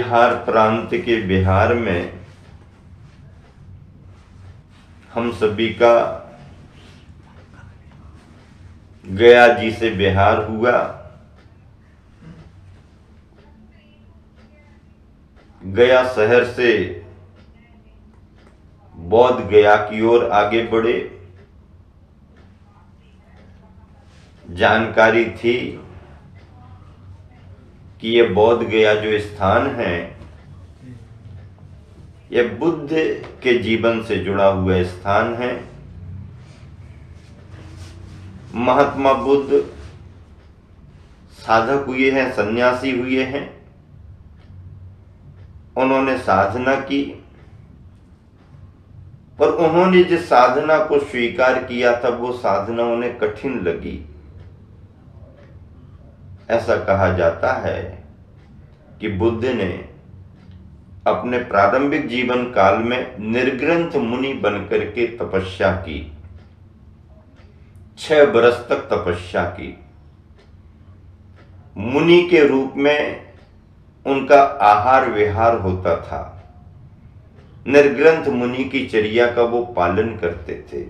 बिहार प्रांत के बिहार में हम सभी का गया जी से बिहार हुआ। गया शहर से बौद्ध गया की ओर आगे बढ़े। जानकारी थी कि यह बौद्ध गया जो स्थान है यह बुद्ध के जीवन से जुड़ा हुआ स्थान है। महात्मा बुद्ध साधक हुए हैं, सन्यासी हुए हैं। उन्होंने साधना की, पर उन्होंने जिस साधना को स्वीकार किया था वो साधना उन्हें कठिन लगी। ऐसा कहा जाता है कि बुद्ध ने अपने प्रारंभिक जीवन काल में निर्ग्रंथ मुनि बनकर के तपस्या की। 6 बरस तक तपस्या की। मुनि के रूप में उनका आहार विहार होता था। निर्ग्रंथ मुनि की चर्या का वो पालन करते थे,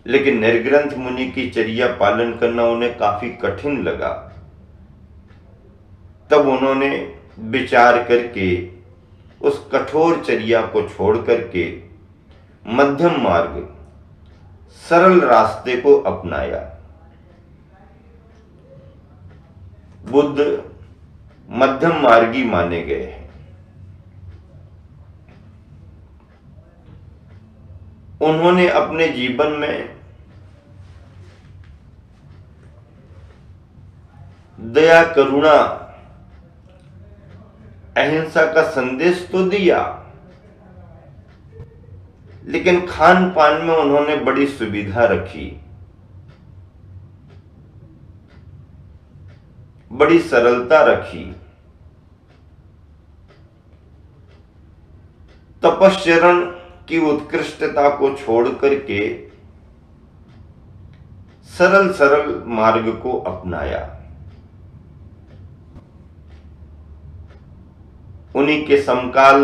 लेकिन निर्ग्रंथ मुनि की चर्या पालन करना उन्हें काफी कठिन लगा। तब उन्होंने विचार करके उस कठोर चर्या को छोड़ करके मध्यम मार्ग, सरल रास्ते को अपनाया। बुद्ध मध्यम मार्गी माने गए हैं। उन्होंने अपने जीवन में दया, करुणा, अहिंसा का संदेश तो दिया, लेकिन खान पान में उन्होंने बड़ी सुविधा रखी, बड़ी सरलता रखी। तपश्चरण की उत्कृष्टता को छोड़ करके सरल सरल मार्ग को अपनाया। उन्हीं के समकाल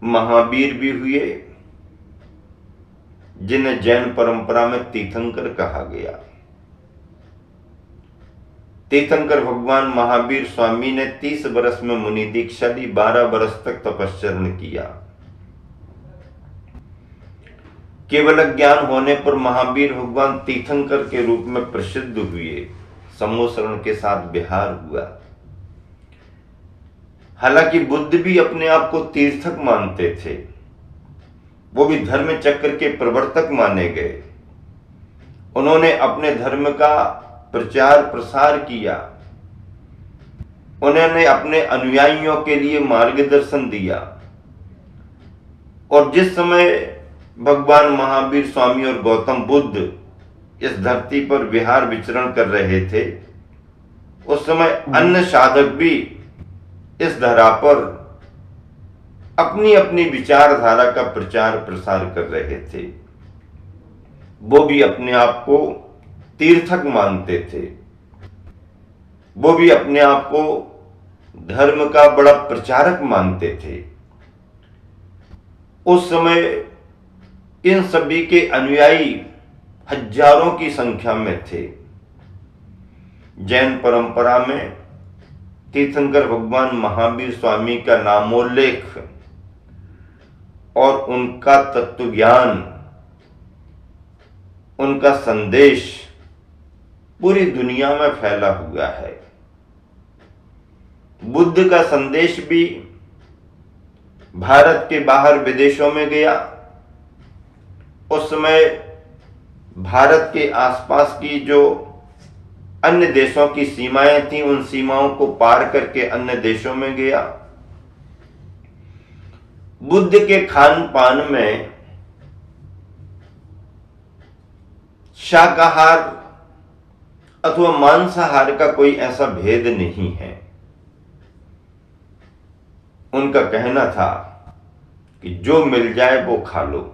महावीर भी हुए, जिन्हें जैन परंपरा में तीर्थंकर कहा गया। तीर्थंकर भगवान महावीर स्वामी ने 30 बरस में मुनि दीक्षा ली, 12 बरस तक तपश्चरण किया। केवल ज्ञान होने पर महावीर भगवान तीर्थंकर के रूप में प्रसिद्ध हुए। सम्मोसरण के साथ बिहार हुआ। हालांकि बुद्ध भी अपने आप को तीर्थक मानते थे, वो भी धर्म चक्र के प्रवर्तक माने गए। उन्होंने अपने धर्म का प्रचार प्रसार किया। उन्होंने अपने अनुयायियों के लिए मार्गदर्शन दिया। और जिस समय भगवान महावीर स्वामी और गौतम बुद्ध इस धरती पर विहार विचरण कर रहे थे, उस समय अन्य साधक भी इस धरा पर अपनी अपनी विचारधारा का प्रचार प्रसार कर रहे थे। वो भी अपने आप को तीर्थक मानते थे। वो भी अपने आप को धर्म का बड़ा प्रचारक मानते थे। उस समय इन सभी के अनुयायी हजारों की संख्या में थे। जैन परंपरा में तीर्थंकर भगवान महावीर स्वामी का नामोल्लेख और उनका तत्व ज्ञान, उनका संदेश पूरी दुनिया में फैला हुआ है। बुद्ध का संदेश भी भारत के बाहर विदेशों में गया। उस समय भारत के आसपास की जो अन्य देशों की सीमाएं थीं, उन सीमाओं को पार करके अन्य देशों में गया। बुद्ध के खान पान में शाकाहार अथवा मांसाहार का कोई ऐसा भेद नहीं है। उनका कहना था कि जो मिल जाए वो खा लो।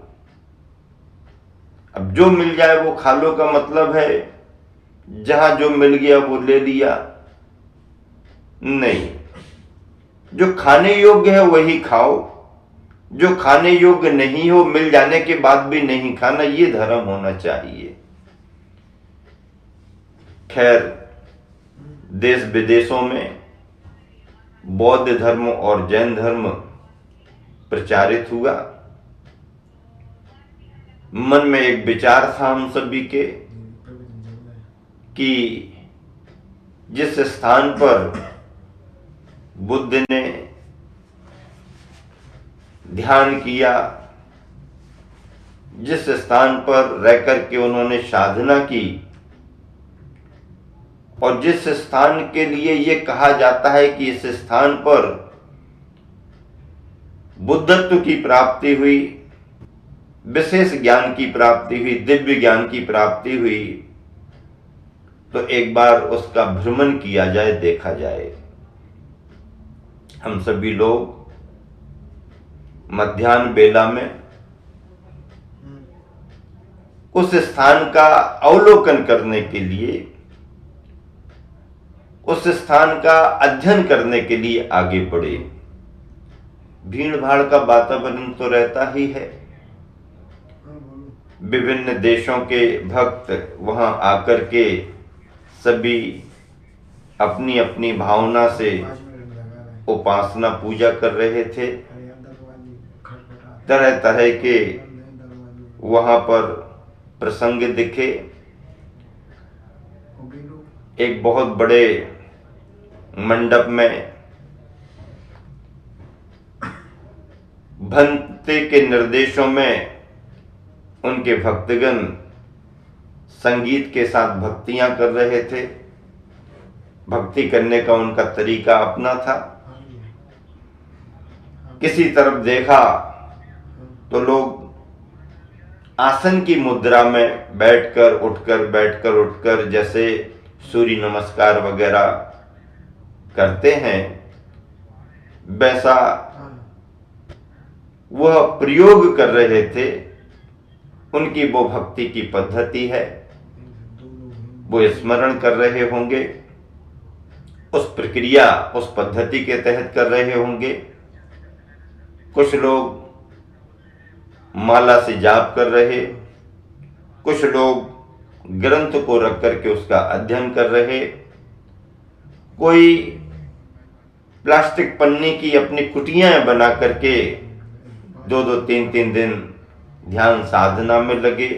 अब जो मिल जाए वो खा लो का मतलब है जहां जो मिल गया वो ले लिया, नहीं, जो खाने योग्य है वही खाओ, जो खाने योग्य नहीं हो मिल जाने के बाद भी नहीं खाना, ये धर्म होना चाहिए। खैर, देश विदेशों में बौद्ध धर्म और जैन धर्म प्रचारित हुआ। मन में एक विचार था हम सभी के कि जिस स्थान पर बुद्ध ने ध्यान किया, जिस स्थान पर रह करके उन्होंने साधना की, और जिस स्थान के लिए ये कहा जाता है कि इस स्थान पर बुद्धत्व की प्राप्ति हुई, विशेष ज्ञान की प्राप्ति हुई, दिव्य ज्ञान की प्राप्ति हुई, तो एक बार उसका भ्रमण किया जाए, देखा जाए। हम सभी लोग मध्याह्न बेला में उस स्थान का अवलोकन करने के लिए, उस स्थान का अध्ययन करने के लिए आगे बढ़े। भीड़ भाड़ का वातावरण तो रहता ही है, विभिन्न देशों के भक्त वहां आकर के सभी अपनी अपनी भावना से उपासना पूजा कर रहे थे। तरह तरह के वहां पर प्रसंग दिखे। एक बहुत बड़े मंडप में भंते के निर्देशों में उनके भक्तगण संगीत के साथ भक्तियां कर रहे थे। भक्ति करने का उनका तरीका अपना था। किसी तरफ देखा तो लोग आसन की मुद्रा में बैठकर उठकर जैसे सूर्य नमस्कार वगैरह करते हैं, वैसा वह प्रयोग कर रहे थे। उनकी वो भक्ति की पद्धति है, वो स्मरण कर रहे होंगे, उस प्रक्रिया उस पद्धति के तहत कर रहे होंगे। कुछ लोग माला से जाप कर रहे, कुछ लोग ग्रंथ को रख करके उसका अध्ययन कर रहे, कोई प्लास्टिक पन्नी की अपनी कुटियां बना करके 2-2 3-3 दिन ध्यान साधना में लगे।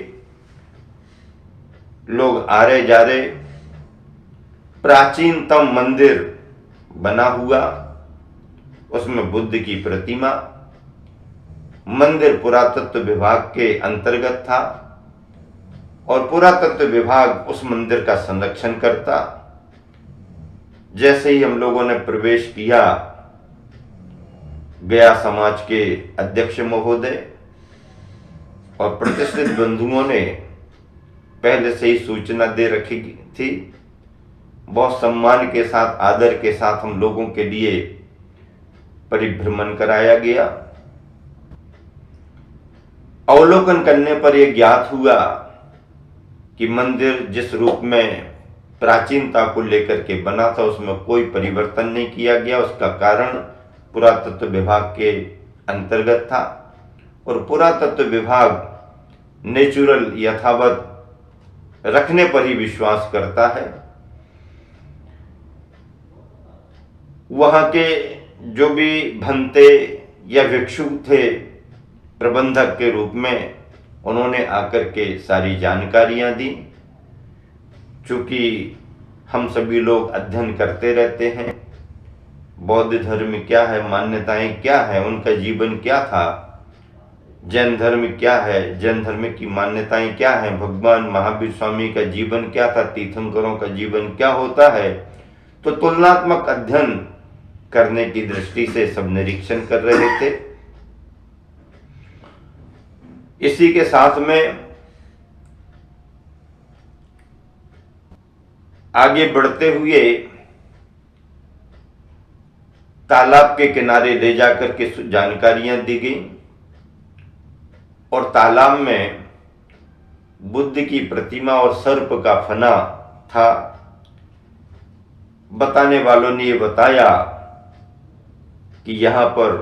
लोग आ रहे जा रहे। प्राचीनतम मंदिर बना हुआ, उसमें बुद्ध की प्रतिमा। मंदिर पुरातत्व विभाग के अंतर्गत था और पुरातत्व विभाग उस मंदिर का संरक्षण करता। जैसे ही हम लोगों ने प्रवेश किया, गया समाज के अध्यक्ष महोदय और प्रतिष्ठित बंधुओं ने पहले से ही सूचना दे रखी थी। बहुत सम्मान के साथ, आदर के साथ हम लोगों के लिए परिभ्रमण कराया गया। अवलोकन करने पर यह ज्ञात हुआ कि मंदिर जिस रूप में प्राचीनता को लेकर के बना था, उसमें कोई परिवर्तन नहीं किया गया। उसका कारण पुरातत्व विभाग के अंतर्गत था और पुरातत्व विभाग नेचुरल यथावत रखने पर ही विश्वास करता है। वहां के जो भी भंते या भिक्षु थे, प्रबंधक के रूप में उन्होंने आकर के सारी जानकारियां दी। चूंकि हम सभी लोग अध्ययन करते रहते हैं, बौद्ध धर्म क्या है, मान्यताएं क्या है, उनका जीवन क्या था, जैन धर्म क्या है, जैन धर्म की मान्यताएं क्या है, भगवान महावीर स्वामी का जीवन क्या था, तीर्थंकरों का जीवन क्या होता है, तो तुलनात्मक अध्ययन करने की दृष्टि से सब निरीक्षण कर रहे थे। इसी के साथ में आगे बढ़ते हुए तालाब के किनारे ले जाकर के जानकारियां दी गई और तालाब में बुद्ध की प्रतिमा और सर्प का फना था। बताने वालों ने ये बताया कि यहाँ पर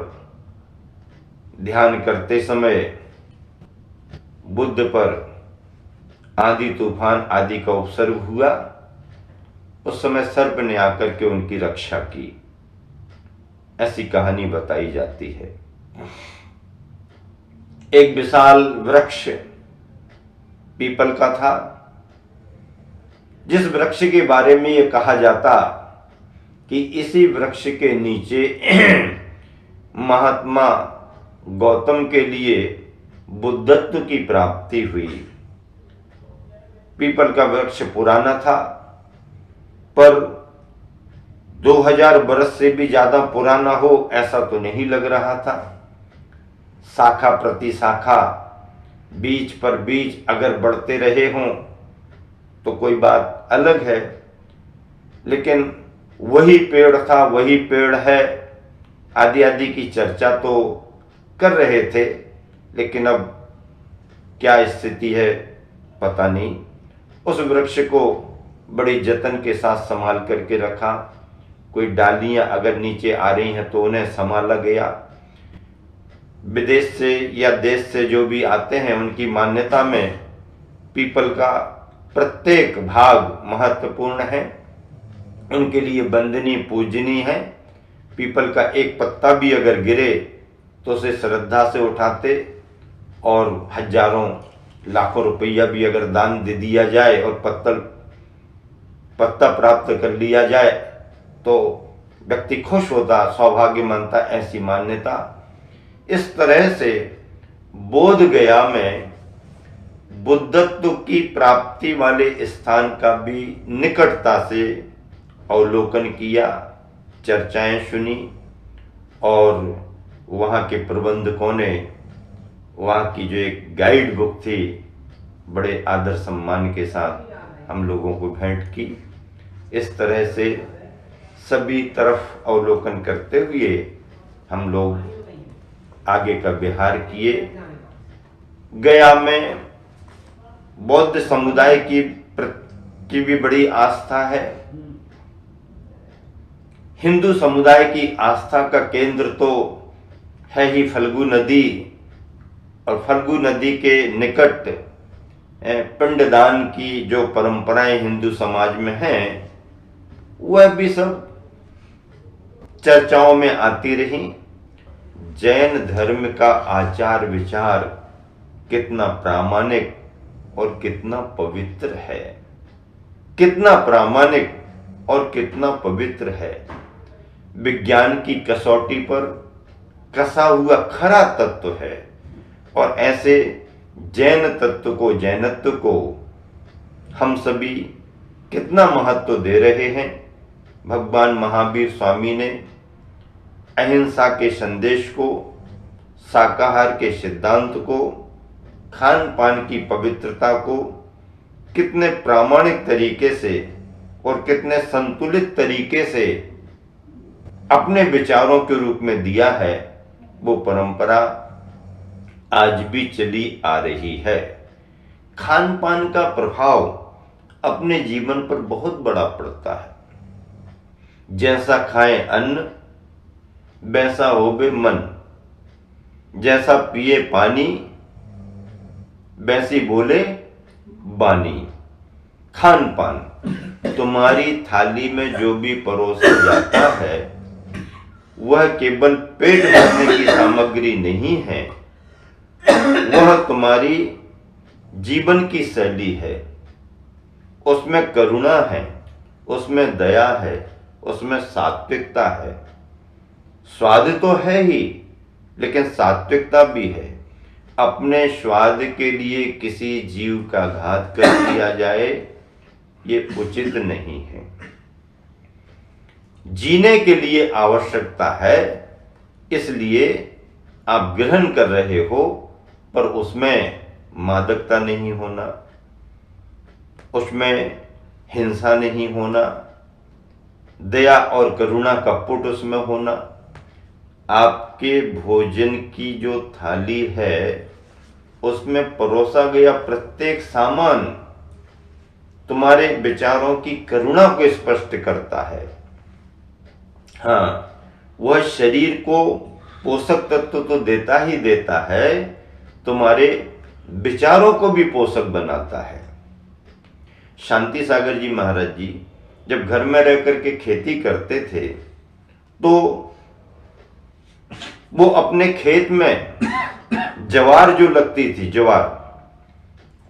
ध्यान करते समय बुद्ध पर आंधी तूफान आदि का उपसर्ग हुआ। उस समय सर्प ने आकर के उनकी रक्षा की, ऐसी कहानी बताई जाती है। एक विशाल वृक्ष पीपल का था, जिस वृक्ष के बारे में यह कहा जाता कि इसी वृक्ष के नीचे महात्मा गौतम के लिए बुद्धत्व की प्राप्ति हुई। पीपल का वृक्ष पुराना था, पर 2000 वर्ष से भी ज्यादा पुराना हो ऐसा तो नहीं लग रहा था। शाखा प्रति शाखा, बीज पर बीज अगर बढ़ते रहे हों तो कोई बात अलग है, लेकिन वही पेड़ था, वही पेड़ है, आदि आदि की चर्चा तो कर रहे थे, लेकिन अब क्या स्थिति है पता नहीं। उस वृक्ष को बड़ी जतन के साथ संभाल करके रखा। कोई डालियां अगर नीचे आ रही हैं तो उन्हें संभाला गया। विदेश से या देश से जो भी आते हैं उनकी मान्यता में पीपल का प्रत्येक भाग महत्वपूर्ण है, उनके लिए वंदनीय पूजनीय है। पीपल का एक पत्ता भी अगर गिरे तो उसे श्रद्धा से उठाते, और हजारों लाखों रुपया भी अगर दान दे दिया जाए और पत्ता प्राप्त कर लिया जाए तो व्यक्ति खुश होता, सौभाग्य मानता, ऐसी मान्यता। इस तरह से बोध गया में बुद्धत्व की प्राप्ति वाले स्थान का भी निकटता से अवलोकन किया, चर्चाएं सुनी, और वहाँ के प्रबंधकों ने वहाँ की जो एक गाइड बुक थी बड़े आदर सम्मान के साथ हम लोगों को भेंट की। इस तरह से सभी तरफ अवलोकन करते हुए हम लोग आगे का विहार किए। गया में बौद्ध समुदाय की भी बड़ी आस्था है। हिंदू समुदाय की आस्था का केंद्र तो है ही फल्गु नदी, और फल्गु नदी के निकट पिंडदान की जो परंपराएं हिंदू समाज में हैं वह भी सब चर्चाओं में आती रही। जैन धर्म का आचार विचार कितना प्रामाणिक और कितना पवित्र है, कितना प्रामाणिक और कितना पवित्र है। विज्ञान की कसौटी पर कसा हुआ खरा तत्व है, और ऐसे जैन तत्व को, जैनत्व को हम सभी कितना महत्व दे रहे हैं। भगवान महावीर स्वामी ने अहिंसा के संदेश को, शाकाहार के सिद्धांत को, खान पान की पवित्रता को कितने प्रामाणिक तरीके से और कितने संतुलित तरीके से अपने विचारों के रूप में दिया है, वो परंपरा आज भी चली आ रही है। खान पान का प्रभाव अपने जीवन पर बहुत बड़ा पड़ता है। जैसा खाएं अन्न वैसा होवे मन, जैसा पिए पानी वैसी बोले बानी। खान पान, तुम्हारी थाली में जो भी परोसा जाता है वह केवल पेट भरने की सामग्री नहीं है, वह तुम्हारी जीवन की शैली है। उसमें करुणा है, उसमें दया है, उसमें सात्विकता है। स्वाद तो है ही, लेकिन सात्विकता भी है। अपने स्वाद के लिए किसी जीव का घात कर दिया जाए ये उचित नहीं है। जीने के लिए आवश्यकता है, इसलिए आप ग्रहण कर रहे हो, पर उसमें मादकता नहीं होना, उसमें हिंसा नहीं होना, दया और करुणा का पुट उसमें होना। आपके भोजन की जो थाली है उसमें परोसा गया प्रत्येक सामान तुम्हारे विचारों की करुणा को स्पष्ट करता है। हाँ, वह शरीर को पोषक तत्व तो देता ही देता है, तुम्हारे विचारों को भी पोषक बनाता है। शांति सागर जी महाराज जी जब घर में रह करके खेती करते थे तो वो अपने खेत में ज्वार जो लगती थी, ज्वार,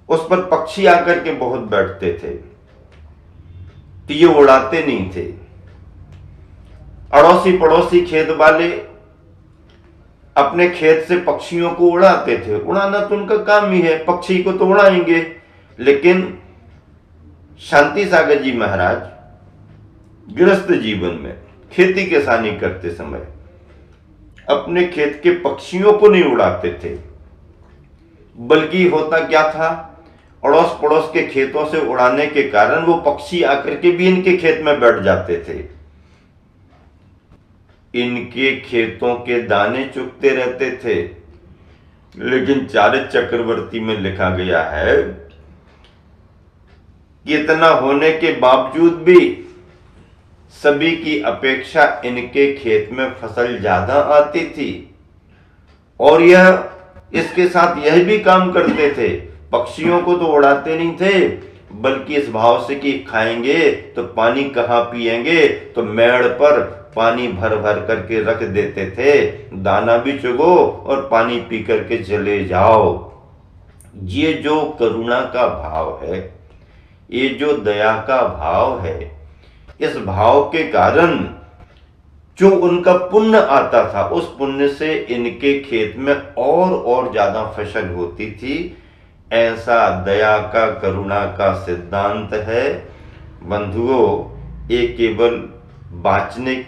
उस पर पक्षी आकर के बहुत बैठते थे, तो ये उड़ाते नहीं थे। अड़ोसी पड़ोसी खेत वाले अपने खेत से पक्षियों को उड़ाते थे। उड़ाना तो उनका काम ही है, पक्षी को तो उड़ाएंगे। लेकिन शांति सागर जी महाराज गृहस्थ जीवन में खेती किसानी करते समय अपने खेत के पक्षियों को नहीं उड़ाते थे, बल्कि होता क्या था, अड़ोस पड़ोस के खेतों से उड़ाने के कारण वो पक्षी आकर के भी इनके खेत में बैठ जाते थे, इनके खेतों के दाने चुगते रहते थे। लेकिन चारित्र चक्रवर्ती में लिखा गया है कि इतना होने के बावजूद भी सभी की अपेक्षा इनके खेत में फसल ज्यादा आती थी, और यह इसके साथ यह भी काम करते थे, पक्षियों को तो उड़ाते नहीं थे, बल्कि इस भाव से कि खाएंगे तो पानी कहाँ पिएंगे, तो मेड़ पर पानी भर भर करके रख देते थे, दाना भी चुगो और पानी पी करके चले जाओ। ये जो करुणा का भाव है, ये जो दया का भाव है, इस भाव के कारण जो उनका पुण्य आता था, उस पुण्य से इनके खेत में और ज्यादा फसल होती थी। ऐसा दया का, करुणा का सिद्धांत है। बंधुओं, ये केवल वाचनिक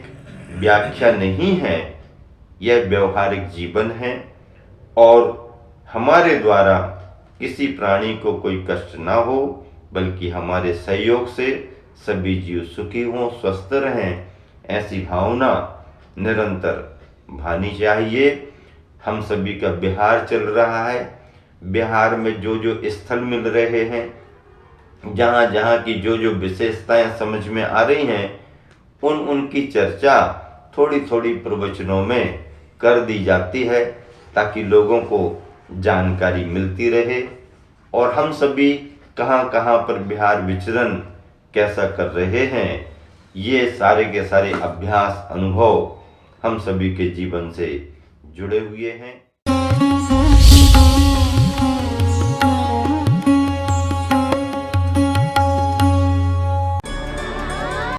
व्याख्या नहीं है, यह व्यवहारिक जीवन है, और हमारे द्वारा किसी प्राणी को कोई कष्ट ना हो, बल्कि हमारे सहयोग से सभी जीव सुखी हों, स्वस्थ रहें, ऐसी भावना निरंतर भानी चाहिए। हम सभी का बिहार चल रहा है, बिहार में जो जो स्थल मिल रहे हैं, जहाँ जहाँ की जो जो विशेषताएं समझ में आ रही हैं, उनकी चर्चा थोड़ी थोड़ी प्रवचनों में कर दी जाती है, ताकि लोगों को जानकारी मिलती रहे, और हम सभी कहाँ कहाँ पर बिहार विचरण कैसा कर रहे हैं, ये सारे के सारे अभ्यास, अनुभव हम सभी के जीवन से जुड़े हुए हैं।